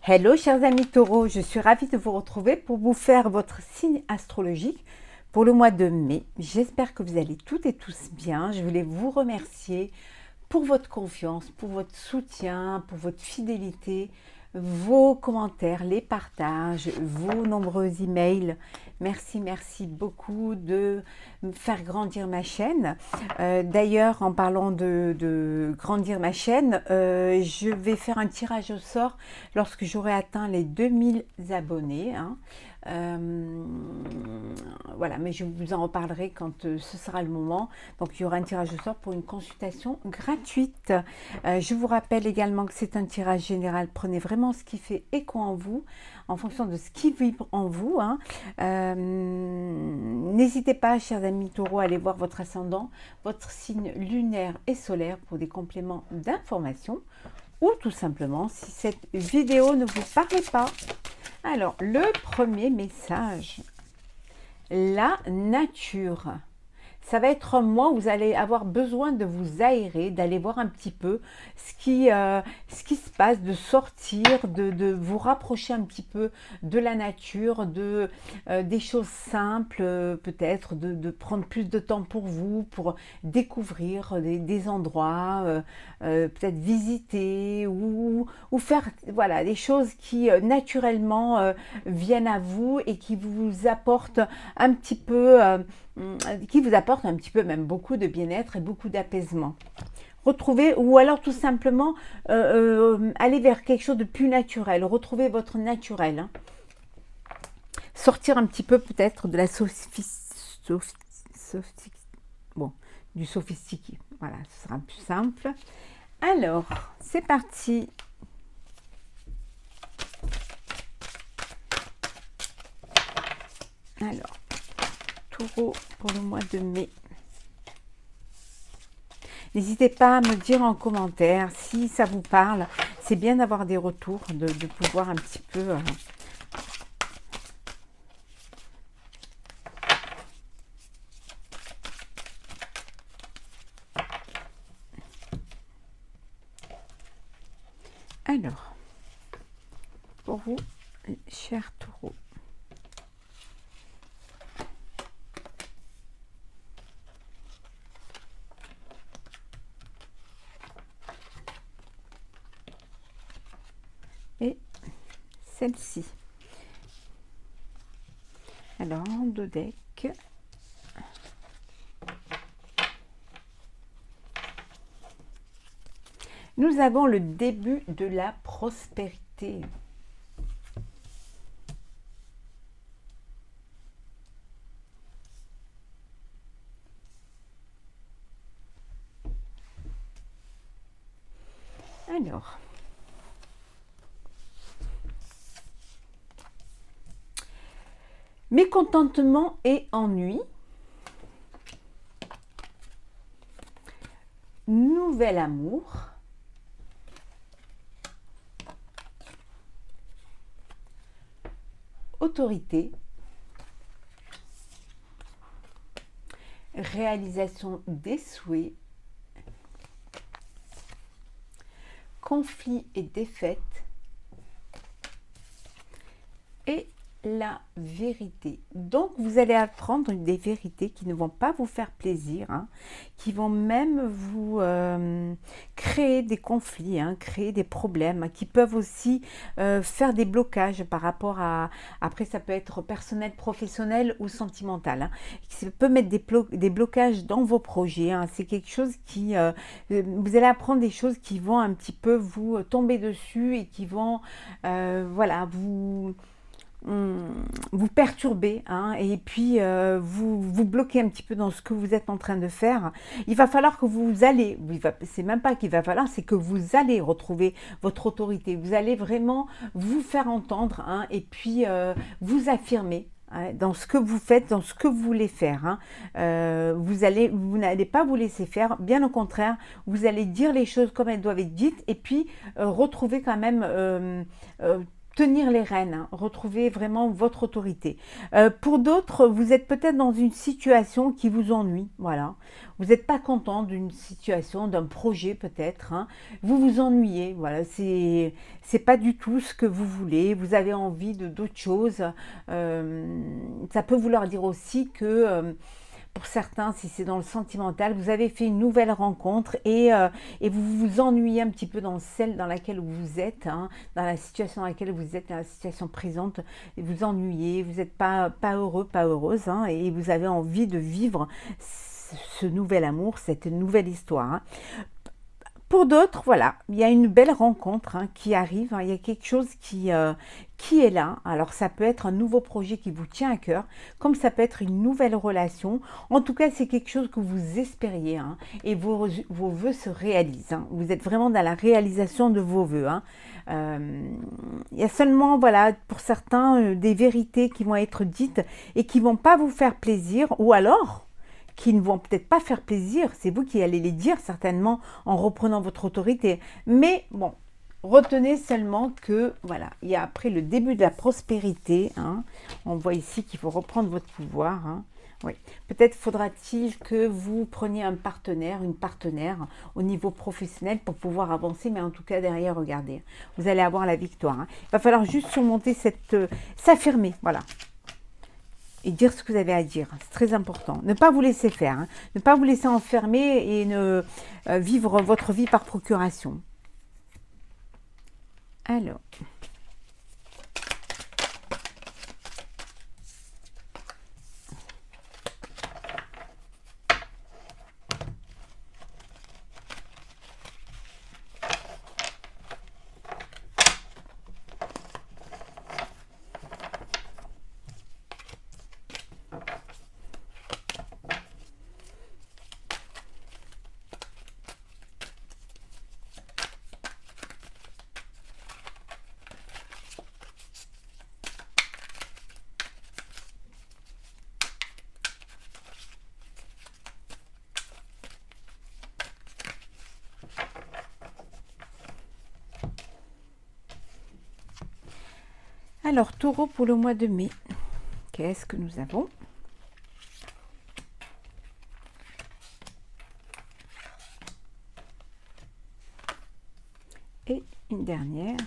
Hello chers amis taureaux, je suis ravie de vous retrouver pour vous faire votre signe astrologique pour le mois de mai. J'espère que vous allez toutes et tous bien. Je voulais vous remercier pour votre confiance, pour votre soutien, pour votre fidélité, vos commentaires, les partages, vos nombreux emails. Merci beaucoup de faire grandir ma chaîne. D'ailleurs, en parlant de grandir ma chaîne, je vais faire un tirage au sort lorsque j'aurai atteint les 2000 abonnés. Voilà, mais je vous en reparlerai quand ce sera le moment. Donc, il y aura un tirage au sort pour une consultation gratuite. Je vous rappelle également que c'est un tirage général. Prenez vraiment ce qui fait écho en vous, en fonction de ce qui vibre en vous. N'hésitez pas, chers amis taureaux, à aller voir votre ascendant, votre signe lunaire et solaire pour des compléments d'information ou tout simplement si cette vidéo ne vous parlait pas. Alors, le premier message, la nature. Ça va être un mois où vous allez avoir besoin de vous aérer, d'aller voir un petit peu ce qui se passe, de sortir, de vous rapprocher un petit peu de la nature, des choses simples, peut-être de prendre plus de temps pour vous, pour découvrir des endroits, peut-être visiter ou faire voilà, des choses qui naturellement viennent à vous et qui vous apportent un petit peu... qui vous apporte un petit peu, même beaucoup de bien-être et beaucoup d'apaisement. Retrouvez, ou alors tout simplement, aller vers quelque chose de plus naturel. Retrouvez votre naturel. Sortir un petit peu peut-être de la du sophistiqué. Voilà, ce sera plus simple. Alors, c'est parti. Alors, Taureau pour le mois de mai. N'hésitez pas à me dire en commentaire si ça vous parle. C'est bien d'avoir des retours, de pouvoir un petit peu... Alors, pour vous, chers taureaux. Et celle-ci. Alors, deux decks. Nous avons le début de la prospérité. Alors, mécontentement et ennui. Nouvel amour. Autorité. Réalisation des souhaits. Conflit et défaite. Et la vérité. Donc, vous allez apprendre des vérités qui ne vont pas vous faire plaisir, qui vont même vous créer des conflits, créer des problèmes, qui peuvent aussi faire des blocages par rapport à... Après, ça peut être personnel, professionnel ou sentimental. Ça peut mettre des blocages dans vos projets. C'est quelque chose qui... vous allez apprendre des choses qui vont un petit peu vous tomber dessus et qui vont, voilà, vous perturber et puis vous bloquer un petit peu dans ce que vous êtes en train de faire. Il va falloir que vous allez, c'est même pas qu'il va falloir, c'est que vous allez retrouver votre autorité. Vous allez vraiment vous faire entendre et puis vous affirmer dans ce que vous faites, dans ce que vous voulez faire. Vous n'allez pas vous laisser faire, bien au contraire, vous allez dire les choses comme elles doivent être dites et puis retrouver quand même tenir les rênes, hein, retrouver vraiment votre autorité. Pour d'autres, vous êtes peut-être dans une situation qui vous ennuie, voilà. Vous n'êtes pas content d'une situation, d'un projet peut-être, hein. Vous vous ennuyez, voilà. C'est pas du tout ce que vous voulez. Vous avez envie de d'autres choses. Ça peut vouloir dire aussi que pour certains, si c'est dans le sentimental, vous avez fait une nouvelle rencontre et vous vous ennuyez un petit peu dans celle dans laquelle vous êtes, hein, dans la situation dans laquelle vous êtes, dans la situation présente, et vous ennuyez, vous n'êtes pas heureux, pas heureuse, hein, et vous avez envie de vivre ce nouvel amour, cette nouvelle histoire, hein. Pour d'autres, voilà, il y a une belle rencontre, hein, qui arrive, hein, il y a quelque chose qui est là. Alors ça peut être un nouveau projet qui vous tient à cœur, comme ça peut être une nouvelle relation. En tout cas, c'est quelque chose que vous espériez, hein, et vos vœux se réalisent, hein. Vous êtes vraiment dans la réalisation de vos vœux, hein. Il y a seulement, voilà, pour certains, des vérités qui vont être dites et qui ne vont pas vous faire plaisir, ou alors qui ne vont peut-être pas faire plaisir, c'est vous qui allez les dire certainement en reprenant votre autorité. Mais bon, retenez seulement que, voilà, il y a après le début de la prospérité, hein, on voit ici qu'il faut reprendre votre pouvoir, hein. Oui. Peut-être faudra-t-il que vous preniez un partenaire, une partenaire au niveau professionnel pour pouvoir avancer, mais en tout cas derrière, regardez, vous allez avoir la victoire, hein. Il va falloir juste surmonter s'affirmer, voilà. Et dire ce que vous avez à dire, c'est très important. Ne pas vous laisser faire, hein. Ne pas vous laisser enfermer et ne vivre votre vie par procuration. Alors... Alors, Taureau pour le mois de mai, qu'est-ce que nous avons? Et une dernière.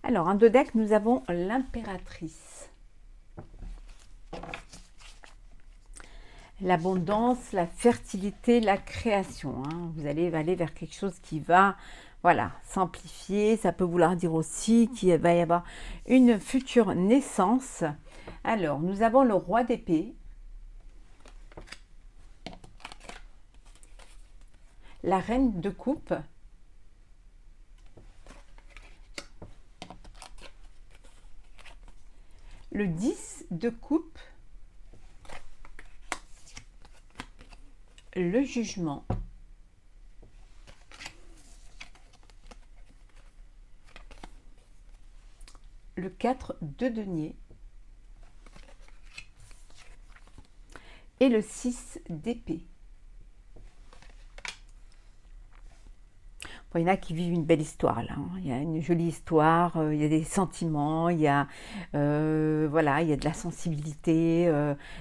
Alors, en deux decks, nous avons l'impératrice. L'abondance, la fertilité, la création, hein. Vous allez aller vers quelque chose qui va, voilà, s'amplifier. Ça peut vouloir dire aussi qu'il va y avoir une future naissance. Alors, nous avons le roi d'épée. La reine de coupe. Le 10 de coupe, le jugement, le 4 de denier et le 6 d'épée. Bon, il y en a qui vivent une belle histoire là, hein. Il y a une jolie histoire, il y a des sentiments, il y a, voilà, il y a de la sensibilité,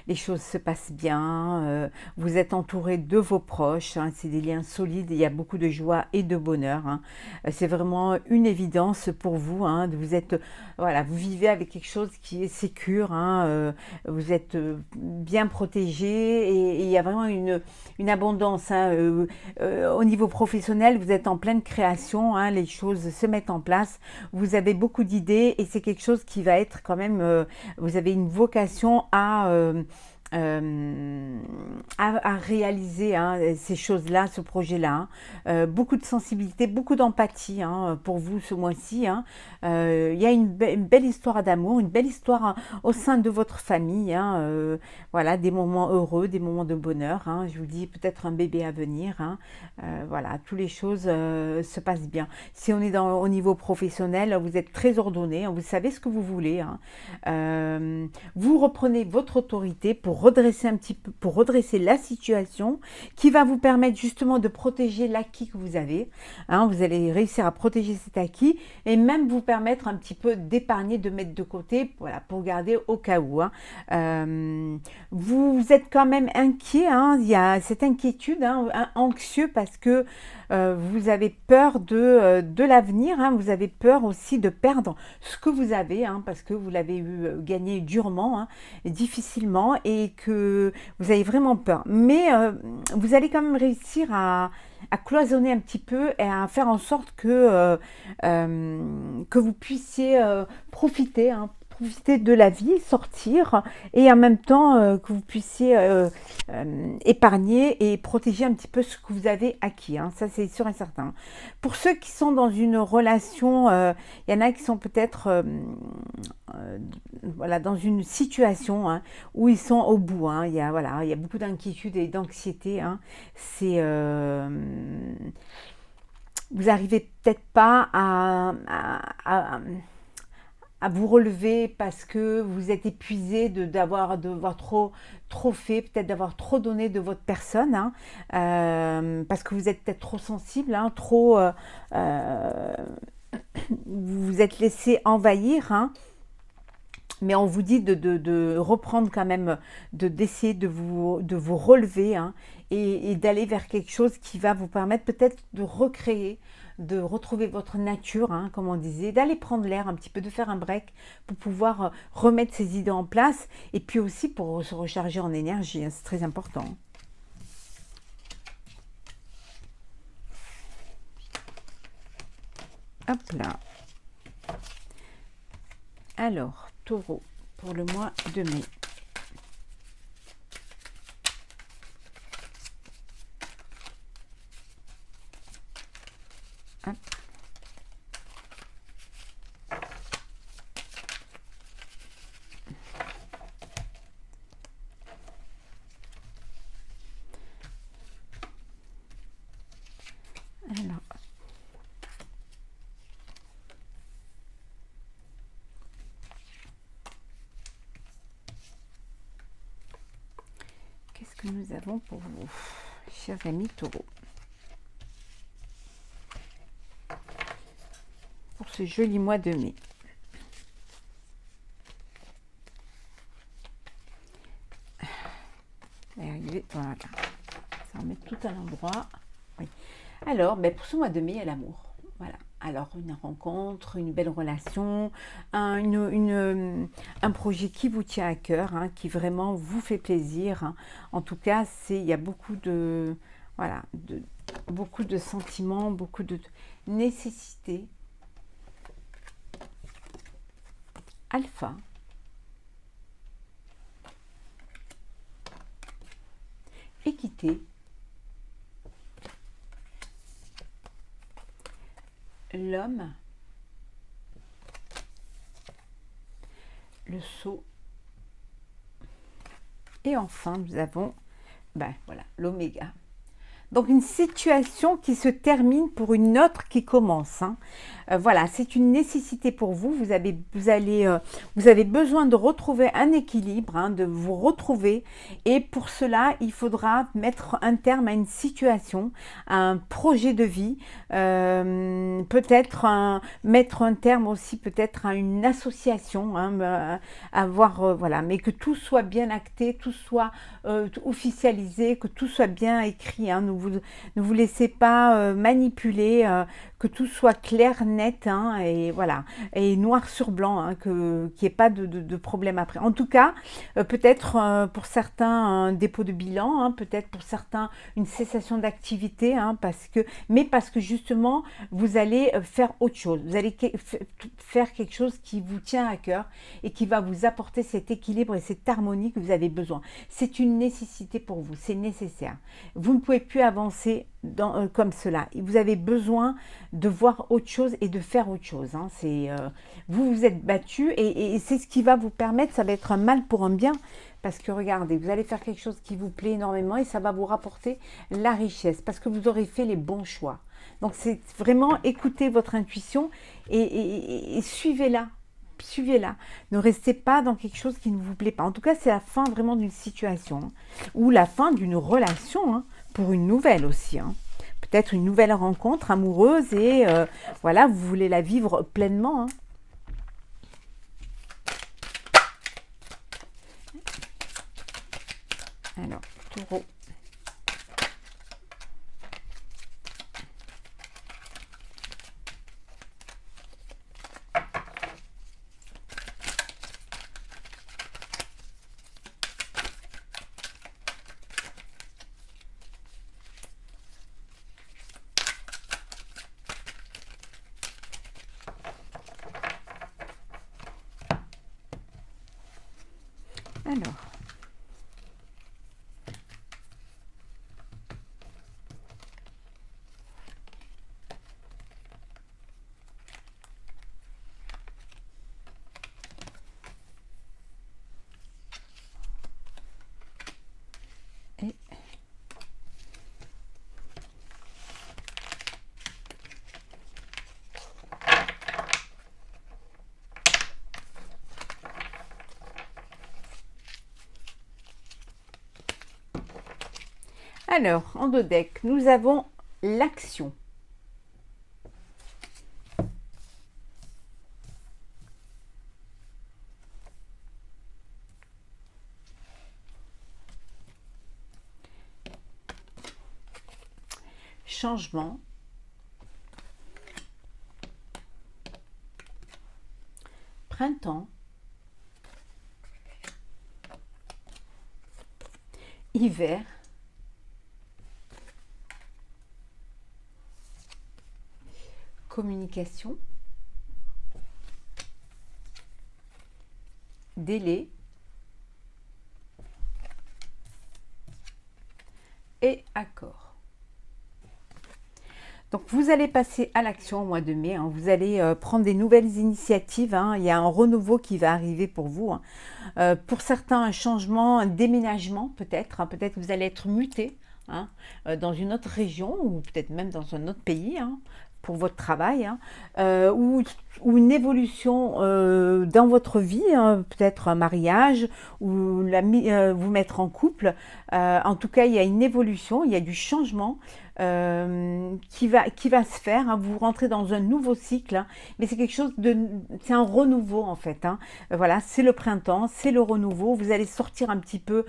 les choses se passent bien, vous êtes entouré de vos proches, hein, c'est des liens solides, il y a beaucoup de joie et de bonheur, hein. C'est vraiment une évidence pour vous, hein, vous êtes, voilà, vous vivez avec quelque chose qui est sécure, hein, vous êtes bien protégé et il y a vraiment une abondance, hein, au niveau professionnel, vous êtes en pleine création, hein, les choses se mettent en place, vous avez beaucoup d'idées et c'est quelque chose qui va être quand même, vous avez une vocation à réaliser hein, ces choses-là, ce projet-là. Hein. Beaucoup de sensibilité, beaucoup d'empathie hein, pour vous ce mois-ci. Hein. Il y a une belle histoire d'amour, une belle histoire hein, au sein de votre famille. Hein. Voilà, des moments heureux, des moments de bonheur. Hein. Je vous dis peut-être un bébé à venir. Hein. Voilà, toutes les choses se passent bien. Si on est au niveau professionnel, vous êtes très ordonné, hein, vous savez ce que vous voulez. Hein. Vous reprenez votre autorité pour redresser un petit peu, pour redresser la situation qui va vous permettre justement de protéger l'acquis que vous avez. Hein, vous allez réussir à protéger cet acquis et même vous permettre un petit peu d'épargner, de mettre de côté, voilà, pour garder au cas où. Hein. Vous êtes quand même inquiet, hein, il y a cette inquiétude, hein, anxieux parce que vous avez peur de l'avenir, hein, vous avez peur aussi de perdre ce que vous avez, hein, parce que vous l'avez gagné durement, hein, difficilement, et que vous avez vraiment peur. Mais vous allez quand même réussir à cloisonner un petit peu et à faire en sorte que vous puissiez profiter, hein, profiter de la vie, sortir, et en même temps que vous puissiez épargner et protéger un petit peu ce que vous avez acquis. Hein. Ça, c'est sûr et certain. Pour ceux qui sont dans une relation, il y en a qui sont peut-être voilà, dans une situation hein, où ils sont au bout. Hein. Voilà, il y a beaucoup d'inquiétude et d'anxiété. Hein. C'est... vous n'arrivez peut-être pas à vous relever parce que vous êtes épuisé d'avoir trop fait, peut-être d'avoir trop donné de votre personne, hein, parce que vous êtes peut-être trop sensible, hein, vous vous êtes laissé envahir, hein, mais on vous dit de reprendre quand même, d'essayer de vous relever hein, et d'aller vers quelque chose qui va vous permettre peut-être de recréer, de retrouver votre nature, hein, comme on disait, d'aller prendre l'air un petit peu, de faire un break pour pouvoir remettre ses idées en place et puis aussi pour se recharger en énergie, hein, c'est très important. Hop là. Alors, Taureau, pour le mois de mai. Hop. Alors, qu'est-ce que nous avons pour vous, chers amis taureaux, pour ce joli mois de mai? Voilà, ça remet tout à l'endroit. Oui. Alors, ben pour ce mois de mai, il y a l'amour. Voilà. Alors, une rencontre, une belle relation, un projet qui vous tient à cœur, hein, qui vraiment vous fait plaisir. Hein. En tout cas, il y a beaucoup de, voilà, beaucoup de sentiments, beaucoup de nécessités. Alpha. Équité. L'homme, le sceau, et enfin nous avons voilà, l'oméga. Donc une situation qui se termine pour une autre qui commence. Hein. Voilà, c'est une nécessité pour vous. Vous avez besoin de retrouver un équilibre, hein, de vous retrouver. Et pour cela, il faudra mettre un terme à une situation, à un projet de vie. Peut-être mettre un terme aussi peut-être à une association. Hein, voilà, mais que tout soit bien acté, tout soit officialisé, que tout soit bien écrit. Hein, ne vous laissez pas manipuler, que tout soit clair, net, hein, et voilà, et noir sur blanc, hein, qu'il n'y ait pas de problème après. En tout cas, peut-être pour certains un dépôt de bilan, hein, peut-être pour certains une cessation d'activité, hein, mais parce que justement vous allez faire autre chose, vous allez faire quelque chose qui vous tient à cœur et qui va vous apporter cet équilibre et cette harmonie que vous avez besoin. C'est une nécessité pour vous, c'est nécessaire. Vous ne pouvez plus avancer comme cela. Vous avez besoin de voir autre chose et de faire autre chose. Hein. Vous vous êtes battu et c'est ce qui va vous permettre, ça va être un mal pour un bien, parce que regardez, vous allez faire quelque chose qui vous plaît énormément et ça va vous rapporter la richesse, parce que vous aurez fait les bons choix. Donc c'est vraiment écouter votre intuition et suivez-la. Suivez-la. Ne restez pas dans quelque chose qui ne vous plaît pas. En tout cas, c'est la fin vraiment d'une situation, hein, ou la fin d'une relation, hein, pour une nouvelle aussi. Hein. Peut-être une nouvelle rencontre amoureuse et voilà, vous voulez la vivre pleinement. Hein. Alors, taureau. Alors, en dos deck, nous avons l'action. Changement. Printemps. Hiver. Communication, délai et accord. Donc vous allez passer à l'action au mois de mai, hein. Vous allez prendre des nouvelles initiatives, hein. Il y a un renouveau qui va arriver pour vous, hein. Pour certains un changement, un déménagement peut-être, hein. Peut-être que vous allez être muté, hein, dans une autre région ou peut-être même dans un autre pays, hein, pour votre travail, hein, ou une évolution dans votre vie, hein, peut-être un mariage ou vous mettre en couple. En tout cas, il y a une évolution, il y a du changement qui va se faire, hein. Vous rentrez dans un nouveau cycle, hein, mais c'est quelque chose c'est un renouveau en fait, hein. Voilà, c'est le printemps, c'est le renouveau. Vous allez sortir un petit peu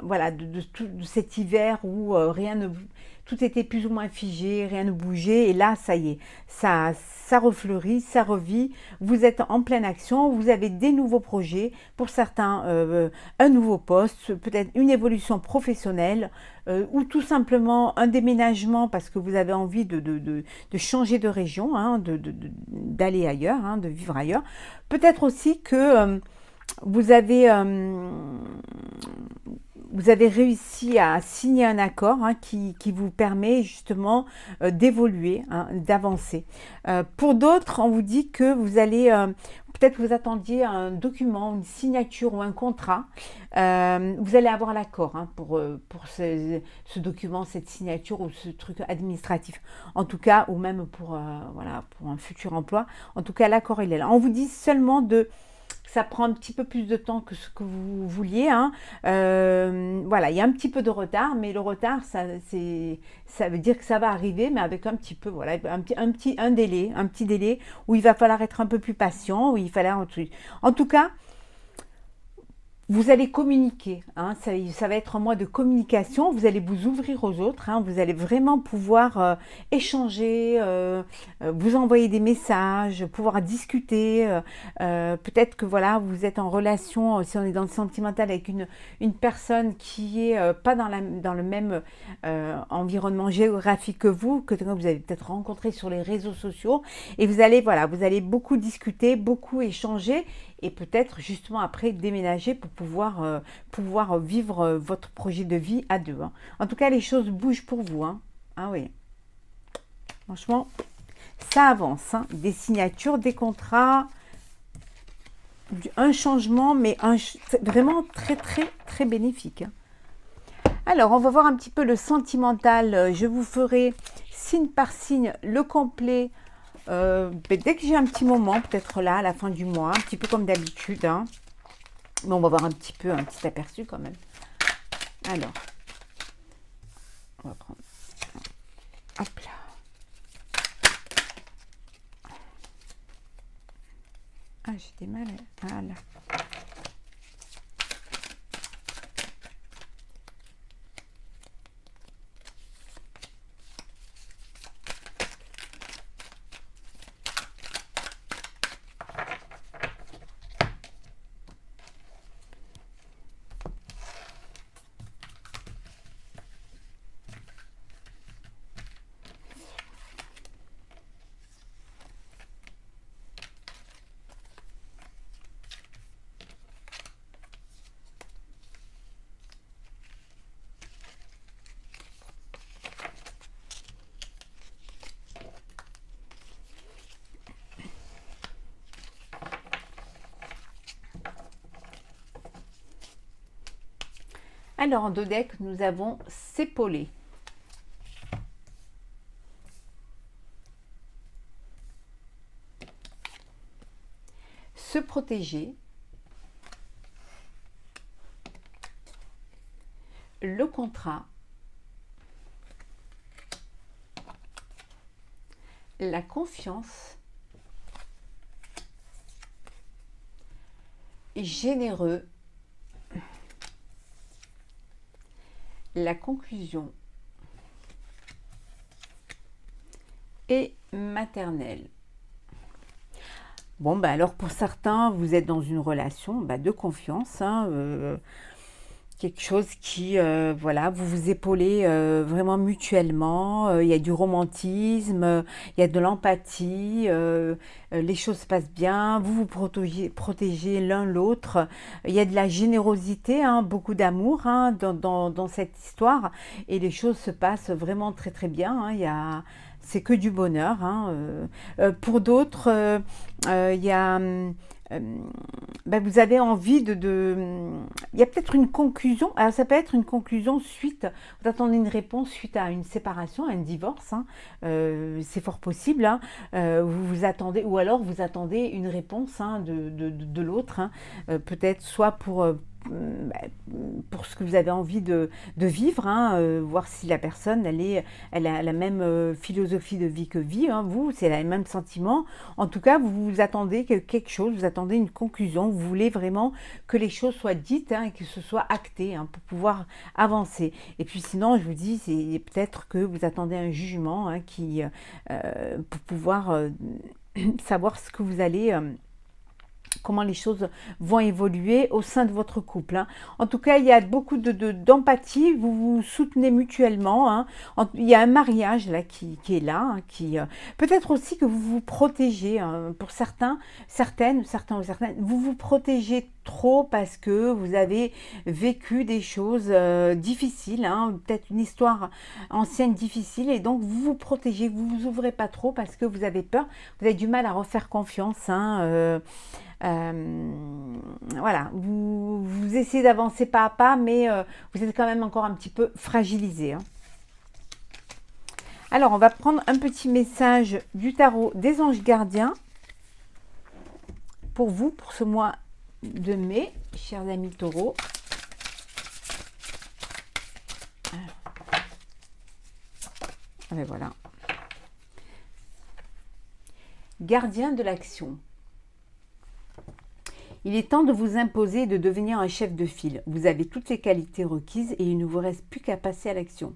voilà, de cet hiver où tout était plus ou moins figé, rien ne bougeait, et là, ça y est, ça refleurit, ça revit, vous êtes en pleine action, vous avez des nouveaux projets, pour certains, un nouveau poste, peut-être une évolution professionnelle, ou tout simplement un déménagement parce que vous avez envie de changer de région, hein, d'aller ailleurs, hein, de vivre ailleurs. Peut-être aussi que vous avez réussi à signer un accord, hein, qui vous permet justement d'évoluer, hein, d'avancer. Pour d'autres, on vous dit que vous allez, peut-être vous attendiez un document, une signature ou un contrat. Vous allez avoir l'accord, hein, pour ce document, cette signature ou ce truc administratif. En tout cas, ou même voilà, pour un futur emploi. En tout cas, l'accord, il est là. On vous dit seulement ça prend un petit peu plus de temps que ce que vous vouliez, hein. Voilà, il y a un petit peu de retard, mais le retard, ça veut dire que ça va arriver, mais avec un petit peu, voilà, un petit délai où il va falloir être un peu plus patient, où il fallait un truc. En tout cas, vous allez communiquer, hein, ça va être un mois de communication, vous allez vous ouvrir aux autres, hein, vous allez vraiment pouvoir échanger, vous envoyer des messages, pouvoir discuter, peut-être que voilà, vous êtes en relation, si on est dans le sentimental, avec une personne qui est pas dans le même environnement géographique que vous avez peut-être rencontré sur les réseaux sociaux, et vous allez, voilà, vous allez beaucoup discuter, beaucoup échanger, et peut-être justement après déménager pour pouvoir vivre votre projet de vie à deux, hein. En tout cas, les choses bougent pour vous, hein. Ah oui, franchement, ça avance, hein. Des signatures, des contrats, un changement, mais vraiment très très très bénéfique, hein. Alors, on va voir un petit peu le sentimental. Je vous ferai signe par signe le complet. Dès que j'ai un petit moment, peut-être là, à la fin du mois, un petit peu comme d'habitude, hein. Mais on va voir un petit aperçu quand même. Alors, on va prendre, hop là. Ah, j'ai des mal, voilà. Alors, en deux decks, nous avons s'épauler. Se protéger. Le contrat. La confiance. Généreux. La conclusion et maternelle. Bon, bah alors pour certains, vous êtes dans une relation de confiance, hein, quelque chose qui, voilà, vous vous épaulez vraiment mutuellement, il y a du romantisme, il y a de l'empathie, les choses se passent bien, vous vous protégez l'un l'autre, il y a de la générosité, hein, beaucoup d'amour, hein, dans cette histoire, et les choses se passent vraiment très très bien, hein, c'est que du bonheur, hein, pour d'autres, il y a... vous avez envie il y a peut-être une conclusion. Alors, ça peut être une conclusion suite, vous attendez une réponse suite à une séparation, à un divorce, hein. C'est fort possible, hein. Vous attendez, ou alors vous attendez une réponse, hein, de l'autre, hein. Peut-être soit pour ce que vous avez envie de vivre, hein, voir si la personne elle a la même philosophie de vie que vous, c'est le même sentiment. En tout cas, vous attendez quelque chose, vous attendez une conclusion, vous voulez vraiment que les choses soient dites, hein, et que ce soit acté, hein, pour pouvoir avancer. Et puis sinon, je vous dis, c'est peut-être que vous attendez un jugement, hein, pour pouvoir savoir ce que vous allez... comment les choses vont évoluer au sein de votre couple, hein. En tout cas, il y a beaucoup d'empathie, vous vous soutenez mutuellement, hein. Il y a un mariage là qui est là, hein, peut-être aussi que vous vous protégez, hein. Pour certains ou certaines, vous vous protégez trop parce que vous avez vécu des choses difficiles, hein, peut-être une histoire ancienne difficile, et donc vous vous protégez, vous vous ouvrez pas trop parce que vous avez peur, vous avez du mal à refaire confiance, hein. Voilà, vous essayez d'avancer pas à pas, mais vous êtes quand même encore un petit peu fragilisé, hein. Alors, on va prendre un petit message du tarot des anges gardiens pour vous, pour ce mois de mai, chers amis taureaux. Et voilà. Gardien de l'action. Il est temps de vous imposer et de devenir un chef de file. Vous avez toutes les qualités requises et il ne vous reste plus qu'à passer à l'action.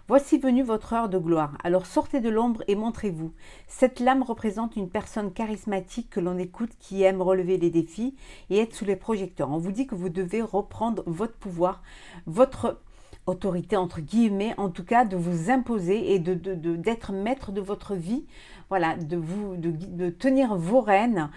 Voici venue votre heure de gloire. Alors sortez de l'ombre et montrez-vous. Cette lame représente une personne charismatique que l'on écoute, qui aime relever les défis et être sous les projecteurs. On vous dit que vous devez reprendre votre pouvoir, votre autorité entre guillemets, en tout cas de vous imposer et d'être maître de votre vie, voilà, de tenir vos rênes.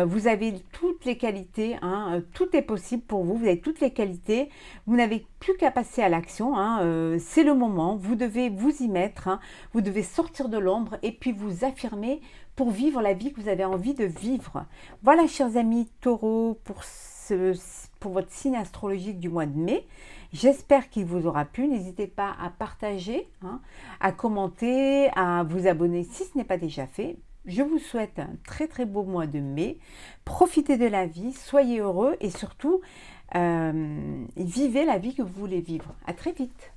Vous avez toutes les qualités, hein, tout est possible pour vous, vous avez toutes les qualités, vous n'avez plus qu'à passer à l'action, hein, c'est le moment, vous devez vous y mettre, hein, vous devez sortir de l'ombre et puis vous affirmer pour vivre la vie que vous avez envie de vivre. Voilà, chers amis Taureau, pour votre signe astrologique du mois de mai. J'espère qu'il vous aura plu. N'hésitez pas à partager, hein, à commenter, à vous abonner si ce n'est pas déjà fait. Je vous souhaite un très très beau mois de mai. Profitez de la vie, soyez heureux et surtout, vivez la vie que vous voulez vivre. À très vite.